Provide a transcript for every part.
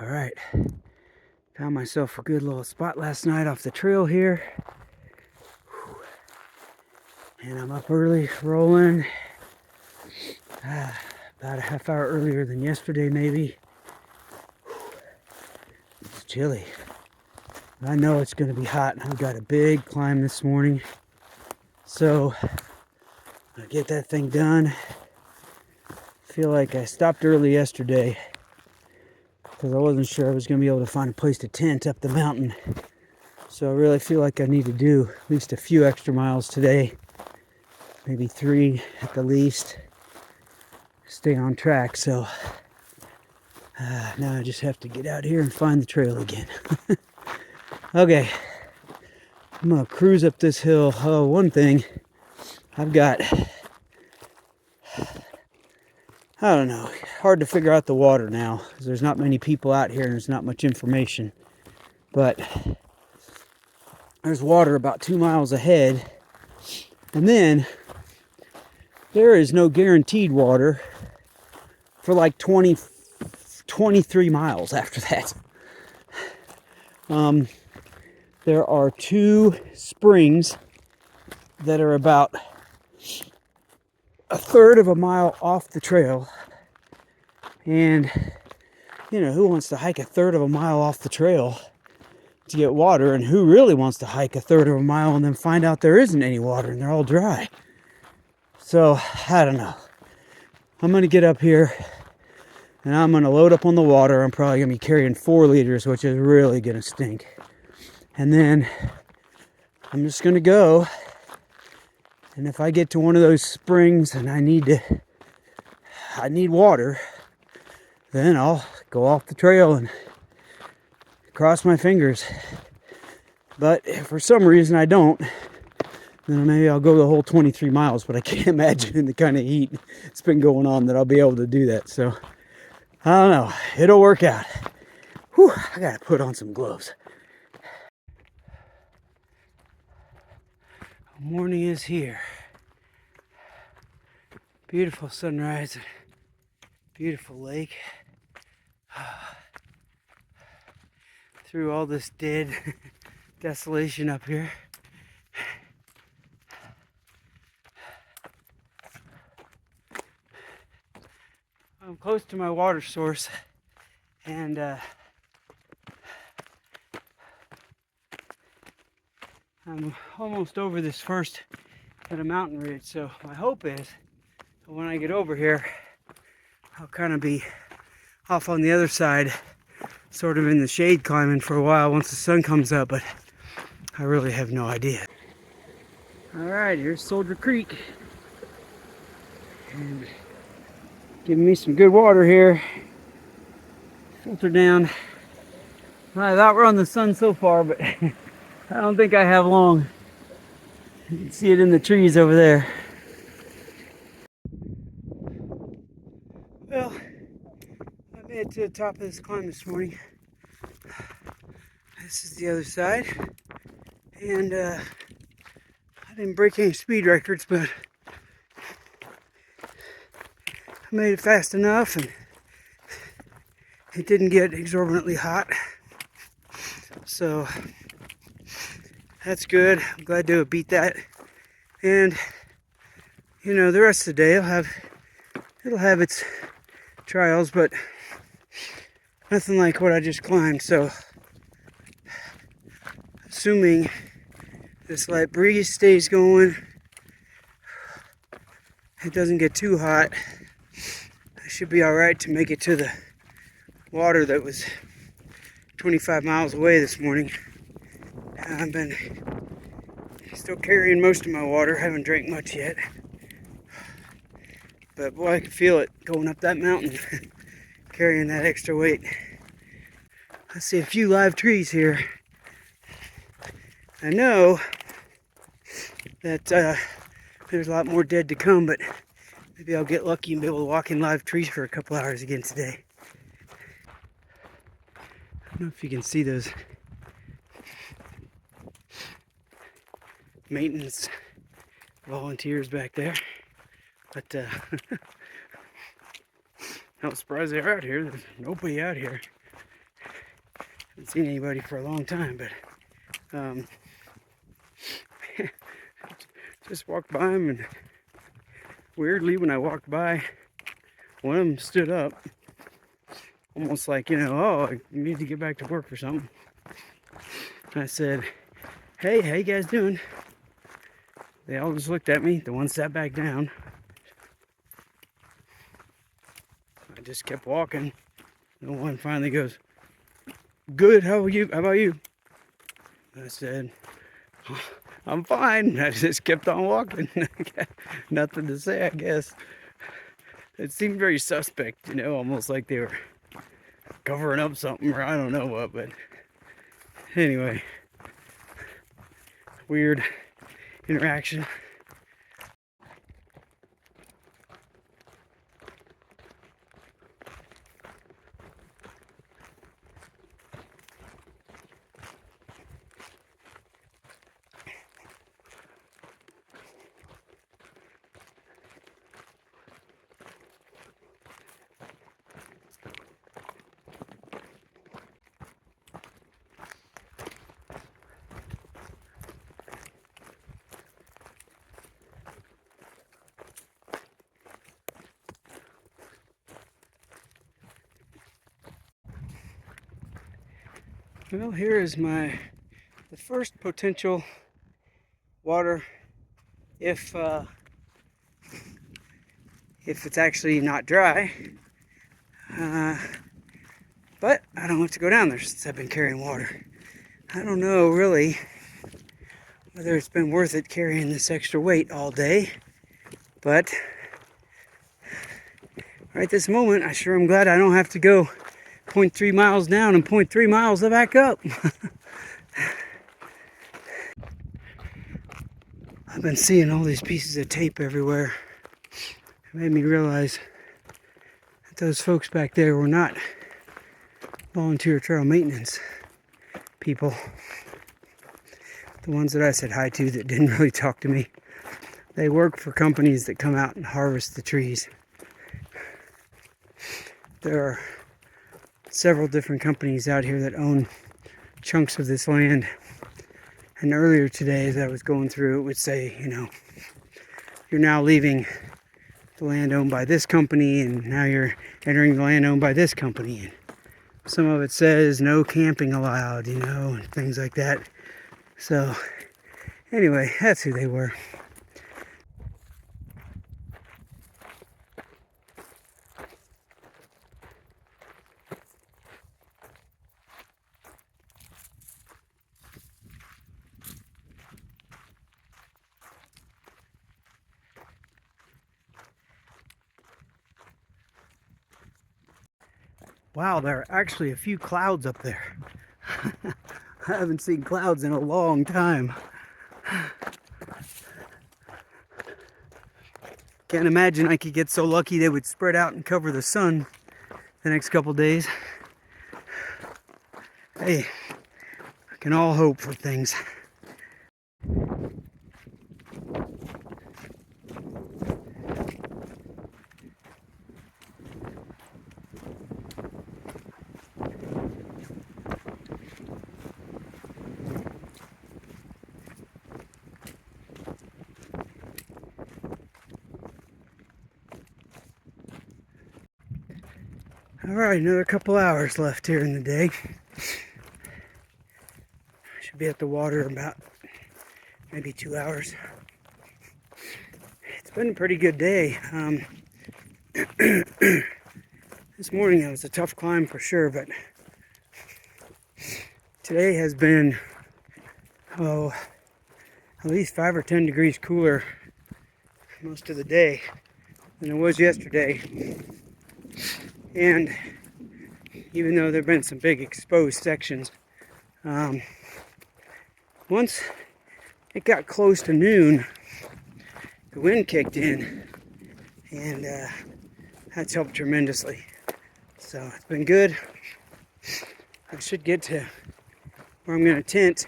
All right, found myself a good little spot last night off the trail here. And I'm up early, rolling. About a half hour earlier than yesterday, maybe. It's chilly. I know it's going to be hot. I've got a big climb this morning. So, I'll get that thing done. Feel like I stopped early yesterday because I wasn't sure I was going to be able to find a place to tent up the mountain. So I really feel like I need to do at least a few extra miles today. Maybe 3 at the least. Stay on track. So now I just have to get out here and find the trail again. Okay. I'm going to cruise up this hill. Oh, one thing. I've got, I don't know, hard to figure out the water now because there's not many people out here and there's not much information. But there's water about 2 miles ahead. And then there is no guaranteed water for like 23 miles after that. There are 2 springs that are about a third of a mile off the trail. And, you know, who wants to hike a third of a mile off the trail to get water? And who really wants to hike a third of a mile and then find out there isn't any water and they're all dry? So, I don't know. I'm going to get up here and I'm going to load up on the water. I'm probably going to be carrying 4 liters, which is really going to stink. And then I'm just going to go. And if I get to one of those springs and I need water, then I'll go off the trail and cross my fingers. But if for some reason I don't, then maybe I'll go the whole 23 miles. But I can't imagine in the kind of heat it's been going on that I'll be able to do that. So, I don't know. It'll work out. Whew, I gotta put on some gloves. Morning is here. Beautiful sunrise. Beautiful lake. Through all this dead desolation up here. I'm close to my water source and I'm almost over this first bit of mountain ridge, so my hope is that when I get over here I'll kind of be off on the other side, sort of in the shade climbing for a while once the sun comes up, but I really have no idea. Alright, here's Soldier Creek. And giving me some good water here. Filter down. I've outrun the sun so far, but I don't think I have long. You can see it in the trees over there. Well, I made it to the top of this climb this morning. This is the other side. And I didn't break any speed records, but I made it fast enough and it didn't get exorbitantly hot. So that's good. I'm glad to have beat that. And you know, the rest of the day it'll have its trials, but nothing like what I just climbed. So assuming this light breeze stays going, it doesn't get too hot, I should be all right to make it to the water that was 25 miles away this morning. I've been still carrying most of my water, haven't drank much yet. But boy, I can feel it going up that mountain, carrying that extra weight. I see a few live trees here. I know that there's a lot more dead to come, but maybe I'll get lucky and be able to walk in live trees for a couple hours again today. I don't know if you can see those maintenance volunteers back there, but not surprised they're out here. There's nobody out here. Haven't seen anybody for a long time, but just walked by them, and weirdly, when I walked by, one of them stood up, almost like, oh, I need to get back to work or something. And I said, hey, how you guys doing? They all just looked at me. The one sat back down. I just kept walking. The one finally goes, good, how are you? How about you? I said, I'm fine. I just kept on walking. Nothing to say, I guess. It seemed very suspect, almost like they were covering up something, or I don't know what, but anyway, weird interaction. Well, here is the first potential water if it's actually not dry. But I don't have to go down there since I've been carrying water. I don't know really whether it's been worth it carrying this extra weight all day, but right this moment, I sure am glad I don't have to go 0.3 miles down and 0.3 miles back up. I've been seeing all these pieces of tape everywhere. It made me realize that those folks back there were not volunteer trail maintenance people. The ones that I said hi to that didn't really talk to me. They work for companies that come out and harvest the trees. There are several different companies out here that own chunks of this land. And earlier today, as I was going through, it would say, you're now leaving the land owned by this company, and now you're entering the land owned by this company. And some of it says no camping allowed, and things like that. So, anyway, that's who they were. Wow, there are actually a few clouds up there. I haven't seen clouds in a long time. Can't imagine I could get so lucky they would spread out and cover the sun the next couple days. Hey, I can all hope for things. Alright, another couple hours left here in the day. Should be at the water about maybe 2 hours. It's been a pretty good day. This morning it was a tough climb for sure, but today has been, at least 5 or 10 degrees cooler most of the day than it was yesterday. And even though there have been some big exposed sections, once it got close to noon, the wind kicked in, and that's helped tremendously. So it's been good. I should get to where I'm going to tent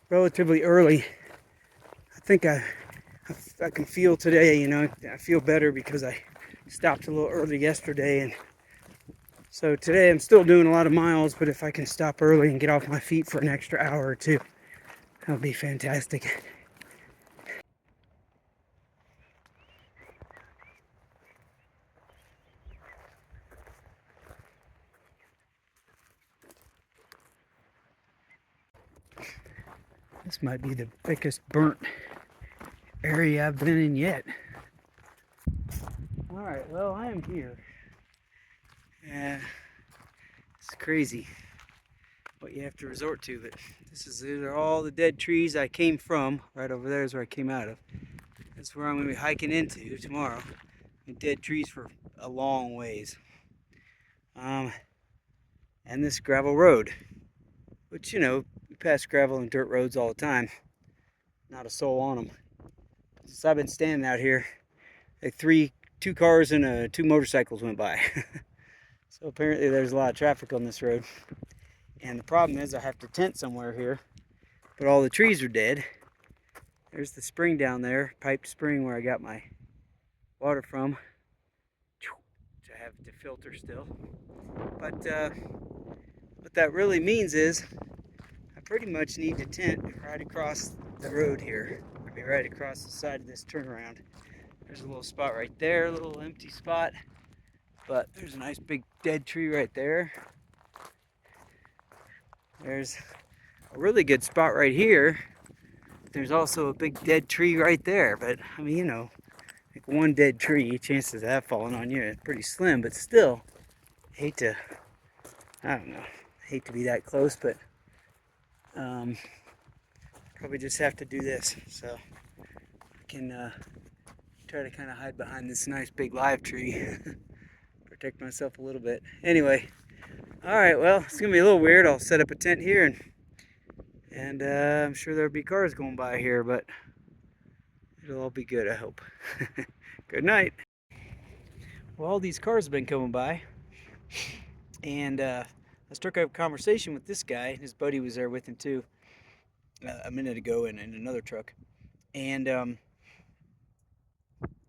relatively early. I think I can feel today, I feel better because I stopped a little early yesterday and So today I'm still doing a lot of miles, but if I can stop early and get off my feet for an extra hour or two, that'll be fantastic. This might be the biggest burnt area I've been in yet. All right, well, I am here. Yeah, it's crazy what you have to resort to, but these are all the dead trees I came from. Right over there is where I came out of. That's where I'm going to be hiking into tomorrow. Dead trees for a long ways. And this gravel road, which, you know, we pass gravel and dirt roads all the time. Not a soul on them. Since I've been standing out here, like two cars and two motorcycles went by. So apparently there's a lot of traffic on this road. And the problem is I have to tent somewhere here, but all the trees are dead. There's the spring down there, piped spring where I got my water from, which I have to filter still. But what that really means is I pretty much need to tent right across the road here. I'll be right across the side of this turnaround. There's a little spot right there, a little empty spot, but there's a nice big dead tree right there. There's a really good spot right here. There's also a big dead tree right there, but I mean, you know, like one dead tree, chances of that falling on you is pretty slim, but still, I don't know, hate to be that close, but probably just have to do this, so I can try to kind of hide behind this nice big live tree, protect myself a little bit. Anyway, all right, well, it's gonna be a little weird. I'll set up a tent here, and I'm sure there'll be cars going by here, but it'll all be good, I hope. Good night. Well, all these cars have been coming by, and I struck up a conversation with this guy. His buddy was there with him too, a minute ago in another truck, and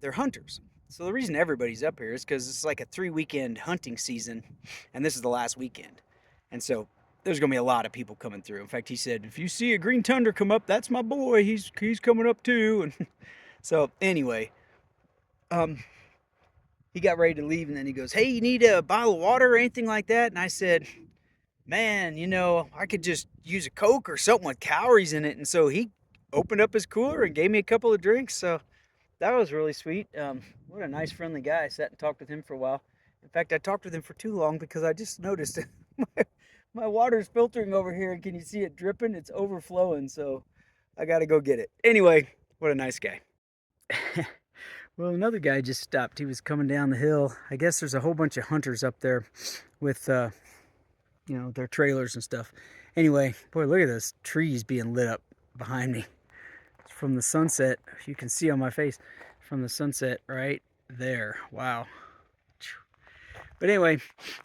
they're hunters. So the reason everybody's up here is because it's like a 3-weekend hunting season, and this is the last weekend, and so there's gonna be a lot of people coming through. In fact, he said, if you see a green tundra come up, that's my boy. He's coming up too. And so anyway, he got ready to leave, and then he goes, hey, you need a bottle of water or anything like that? And I said, man, you know, I could just use a Coke or something with calories in it. And so he opened up his cooler and gave me a couple of drinks. So that was really sweet. What a nice, friendly guy. I sat and talked with him for a while. In fact, I talked with him for too long because I just noticed my water's filtering over here, and can you see it dripping? It's overflowing, so I got to go get it. Anyway, what a nice guy. Well, another guy just stopped. He was coming down the hill. I guess there's a whole bunch of hunters up there with, you know, their trailers and stuff. Anyway, boy, look at those trees being lit up behind me. From the sunset, you can see on my face, from the sunset right there. Wow. But anyway,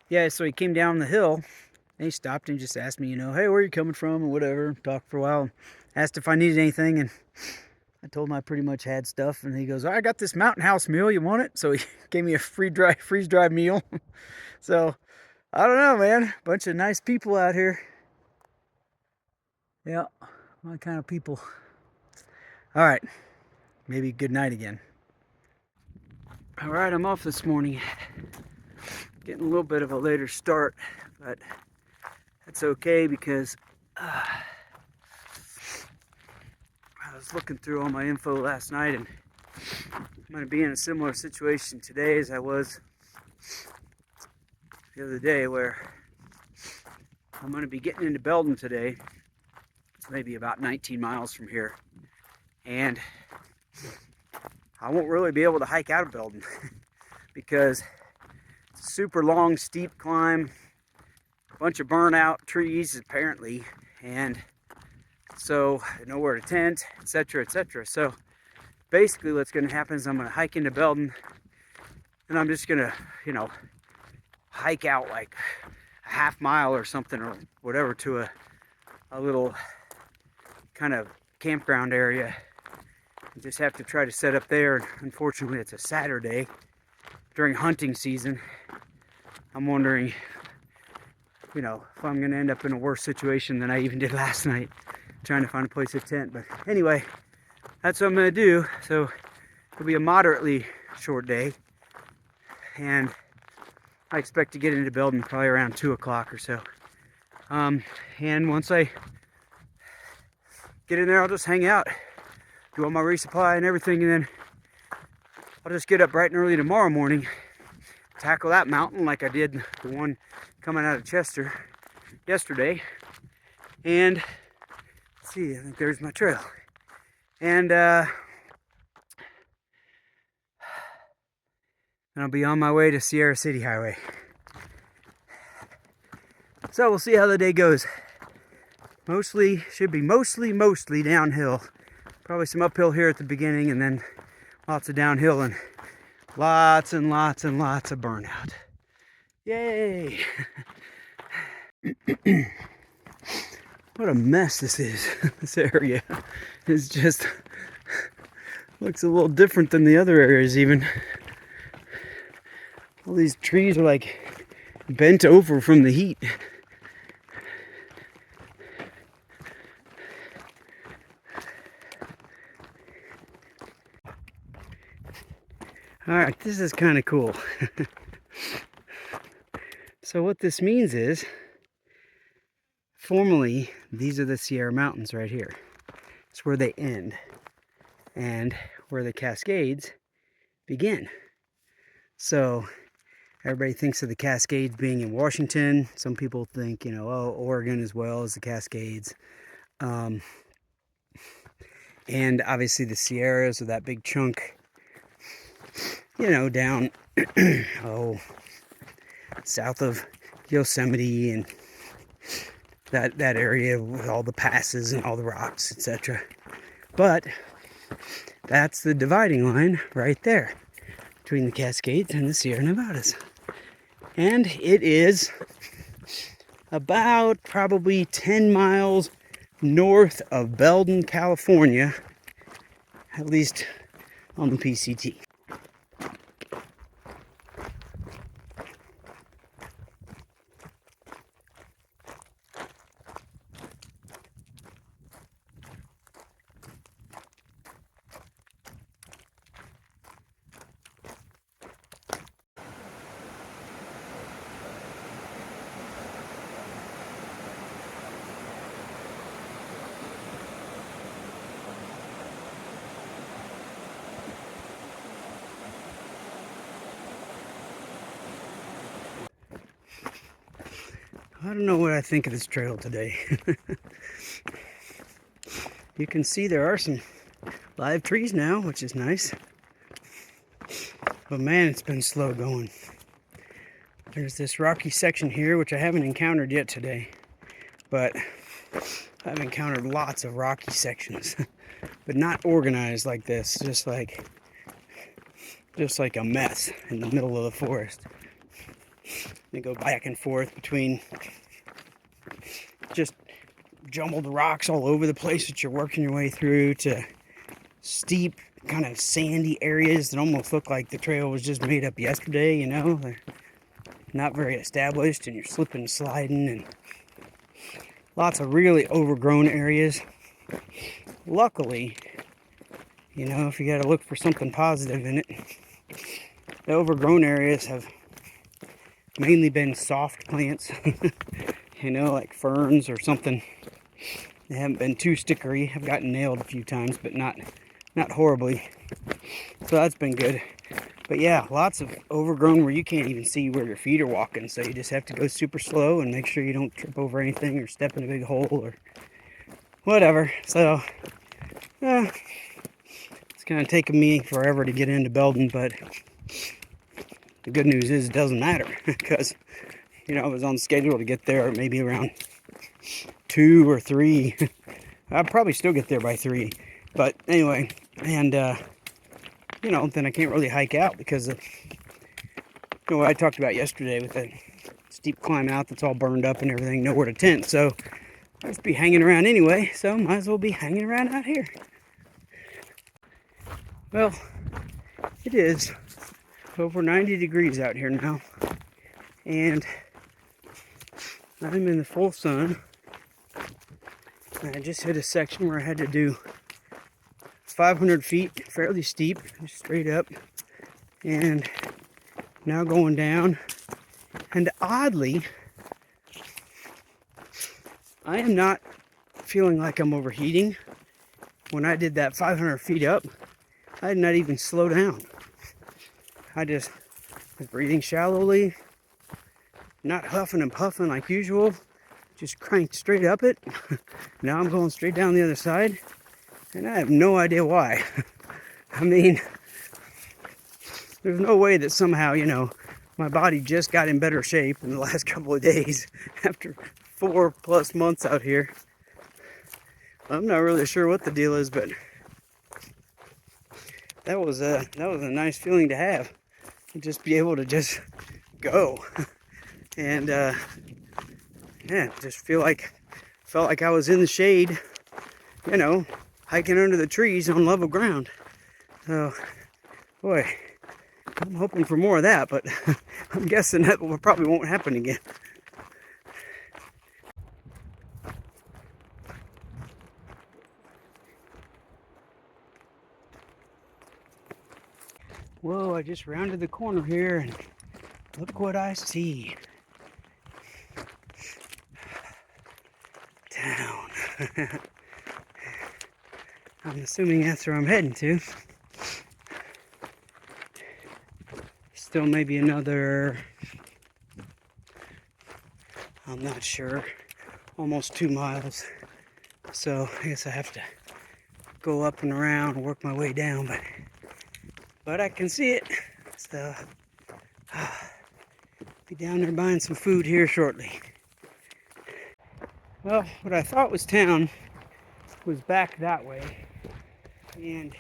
yeah, so he came down the hill, and he stopped and just asked me, you know, hey, where are you coming from, and whatever. Talked for a while, asked if I needed anything, and I told him I pretty much had stuff, and he goes, I got this Mountain House meal, you want it? So he gave me a freeze-dried meal. So, I don't know, man. Bunch of nice people out here. Yeah, my kind of people. All right, maybe good night again. All right, I'm off this morning. Getting a little bit of a later start, but that's okay because I was looking through all my info last night, and I'm going to be in a similar situation today as I was the other day, where I'm going to be getting into Belden today. It's maybe about 19 miles from here, and I won't really be able to hike out of Belden because it's a super long, steep climb, a bunch of burnout trees apparently, and so nowhere to tent, etc., etc. So basically what's going to happen is I'm going to hike into Belden, and I'm just going to, you know, hike out like a half mile or something or whatever to a little kind of campground area. You just have to try to set up there. Unfortunately, it's a Saturday during hunting season, I'm wondering, if I'm going to end up in a worse situation than I even did last night, trying to find a place to tent. But anyway, that's what I'm going to do. So it'll be a moderately short day, and I expect to get into Belden probably around 2 o'clock or so. And once I get in there, I'll just hang out, do all my resupply and everything, and then I'll just get up bright and early tomorrow morning, tackle that mountain like I did the one coming out of Chester yesterday. And let's see, I think there's my trail. And I'll be on my way to Sierra City Highway. So we'll see how the day goes. Should be mostly downhill. Probably some uphill here at the beginning, and then lots of downhill and lots and lots and lots of burnout. Yay! What a mess this is. This area is just looks a little different than the other areas even. All these trees are like bent over from the heat. Alright, this is kind of cool. So what this means is, formally, these are the Sierra Mountains right here. It's where they end, and where the Cascades begin. So everybody thinks of the Cascades being in Washington. Some people think, Oregon as well as the Cascades. And obviously the Sierras are that big chunk, down south of Yosemite and that area with all the passes and all the rocks, etc. But that's the dividing line right there between the Cascades and the Sierra Nevadas. And it is about probably 10 miles north of Belden, California, at least on the PCT. I don't know what I think of this trail today. You can see there are some live trees now, which is nice. But man, it's been slow going. There's this rocky section here, which I haven't encountered yet today. But I've encountered lots of rocky sections. But not organized like this, just like a mess in the middle of the forest. They go back and forth between just jumbled rocks all over the place that you're working your way through, to steep, kind of sandy areas that almost look like the trail was just made up yesterday, They're not very established, and you're slipping and sliding, and lots of really overgrown areas. Luckily, if you got to look for something positive in it, the overgrown areas have mainly been soft plants, like ferns or something. They haven't been too stickery. I've gotten nailed a few times, but not horribly. So that's been good. But yeah, lots of overgrown where you can't even see where your feet are walking. So you just have to go super slow and make sure you don't trip over anything or step in a big hole or whatever. So it's kind of taken me forever to get into Belden, but the good news is it doesn't matter, because I was on schedule to get there maybe around 2 or 3. I'll probably still get there by 3, but anyway, and then I can't really hike out because of what I talked about yesterday with the steep climb out that's all burned up and everything, nowhere to tent. So I'll just be hanging around anyway, so might as well be hanging around out here. Well, it is over 90 degrees out here now. and I'm in the full sun. And I just hit a section where I had to do 500 feet, fairly steep, just straight up, and now going down. And oddly, I am not feeling like I'm overheating. When I did that 500 feet up, I did not even slow down. I just was breathing shallowly, not huffing and puffing like usual, just cranked straight up it. Now I'm going straight down the other side, and I have no idea why. I mean, there's no way that somehow, my body just got in better shape in the last couple of days after 4+ months out here. I'm not really sure what the deal is, but that was a nice feeling to have. Just be able to just go. And just felt like I was in the shade, hiking under the trees on level ground. So, boy, I'm hoping for more of that, but I'm guessing that probably won't happen again. Whoa, I just rounded the corner here and look what I see. Town. I'm assuming that's where I'm heading to. Still maybe another, I'm not sure, almost 2 miles. So I guess I have to go up and around and work my way down, but I can see it. So be down there buying some food here shortly. Well, what I thought was town was back that way, and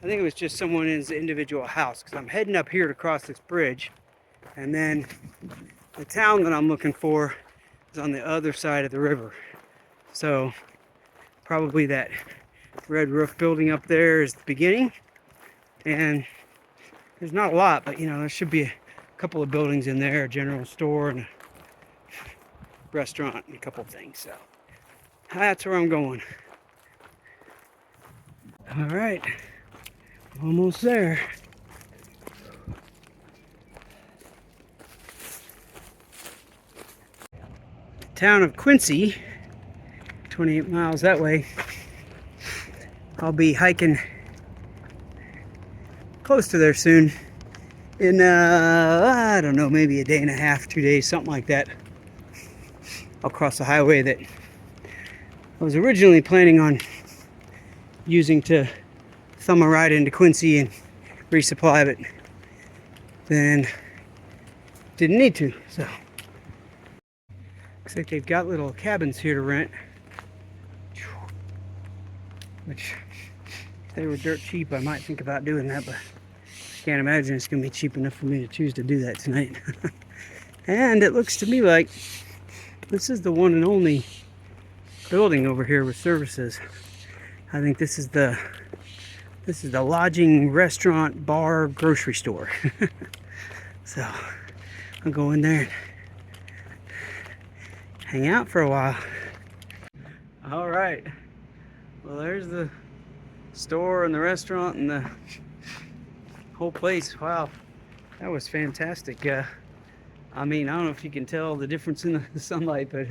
I think it was just someone's individual house, because I'm heading up here to cross this bridge, and then the town that I'm looking for is on the other side of the river. So probably that red roof building up there is the beginning, and there's not a lot, but there should be a couple of buildings in there, a general store and a restaurant and a couple of things. So that's where I'm going. All right, almost there. The town of Quincy, 28 miles that way. I'll be hiking close to there soon in I don't know, maybe a day and a half, 2 days, something like that. I'll cross the highway that I was originally planning on using to thumb a ride into Quincy and resupply, but then didn't need to. So looks like they've got little cabins here to rent, which if they were dirt cheap I might think about doing that, but I can't imagine it's gonna be cheap enough for me to choose to do that tonight. And it looks to me like this is the one and only building over here with services. I think this is the lodging, restaurant, bar, grocery store. So I'll go in there and hang out for a while. All right. Well, there's the store and the restaurant and the whole place. Wow, that was fantastic. I mean, I don't know if you can tell the difference in the sunlight, but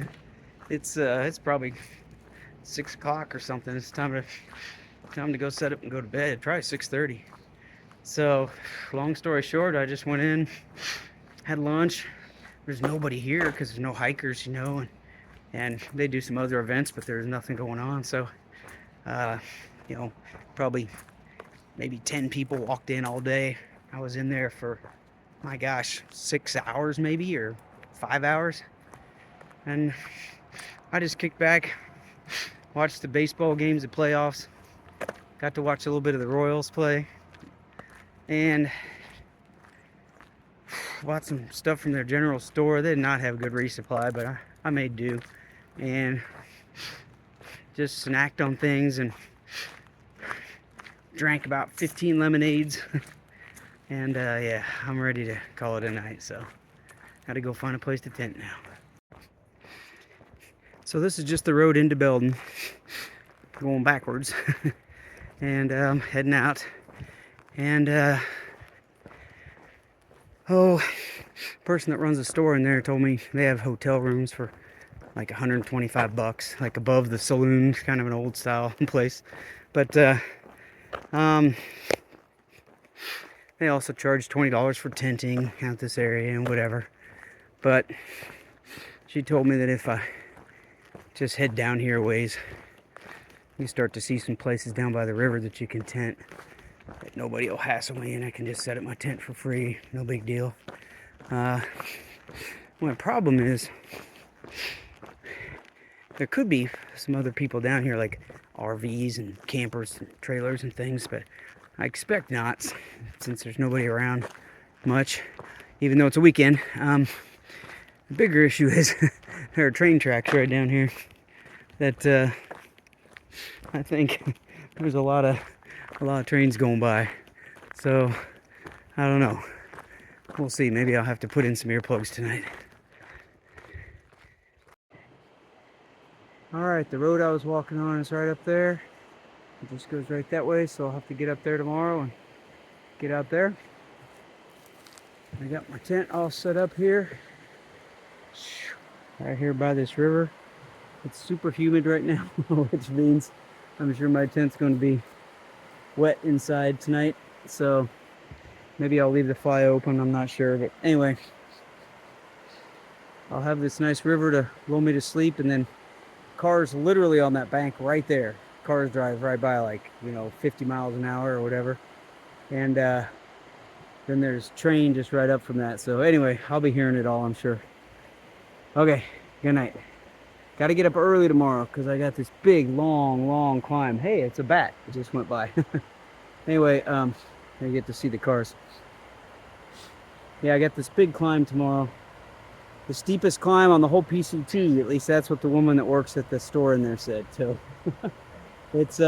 it's probably 6 o'clock or something. It's time to go set up and go to bed. Probably 6:30. So, long story short, I just went in, had lunch. There's nobody here because there's no hikers, and they do some other events, but there's nothing going on. So, probably maybe 10 people walked in all day. I was in there for, my gosh, 6 hours maybe, or 5 hours. And I just kicked back, watched the baseball games, the playoffs. Got to watch a little bit of the Royals play. And bought some stuff from their general store. They did not have good resupply, but I made do. And just snacked on things and drank about 15 lemonades. And yeah, I'm ready to call it a night. So Gotta go find a place to tent now. So this is just the road into Belden, going backwards, and heading out. And person that runs the store in there told me they have hotel rooms for like 125 bucks, like above the saloon, kind of an old style place. But they also charge $20 for tenting out this area and whatever. But she told me that if I just head down here a ways, you start to see some places down by the river that you can tent, that nobody will hassle me, and I can just set up my tent for free, no big deal. My problem is there could be some other people down here, like RVs and campers and trailers and things, but I expect not, since there's nobody around much, even though it's a weekend. The bigger issue is there are train tracks right down here that I think there's a lot of trains going by. So I don't know. We'll see. Maybe I'll have to put in some earplugs tonight. Alright, the road I was walking on is right up there. It just goes right that way, so I'll have to get up there tomorrow and get out there. I got my tent all set up here. Right here by this river. It's super humid right now, which means I'm sure my tent's going to be wet inside tonight. So maybe I'll leave the fly open, I'm not sure. But anyway, I'll have this nice river to lull me to sleep, and then cars literally on that bank right there. Cars drive right by, like, 50 miles an hour or whatever. And then there's train just right up from that. So anyway, I'll be hearing it all, I'm sure. Okay, good night. Got to get up early tomorrow because I got this big, long climb. Hey, it's a bat. It just went by. Anyway, I get to see the cars. Yeah, I got this big climb tomorrow. The steepest climb on the whole PCT. At least that's what the woman that works at the store in there said. So it's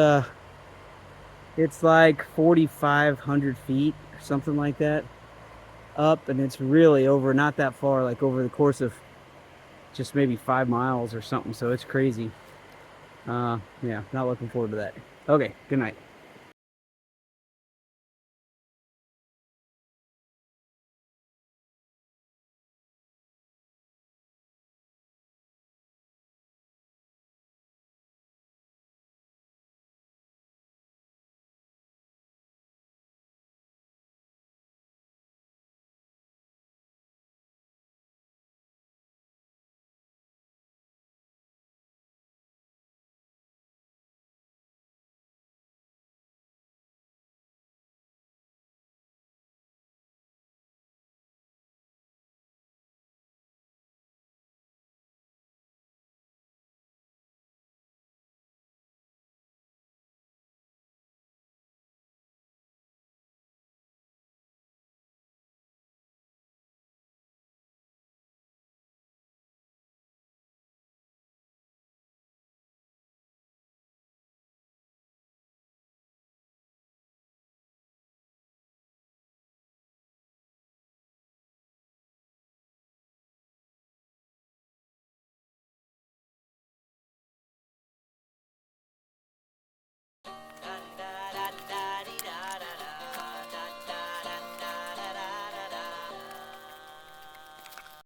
like 4,500 feet or something like that up, and it's really over, not that far, like over the course of just maybe 5 miles or something. So it's crazy. Yeah, not looking forward to that. Okay, good night.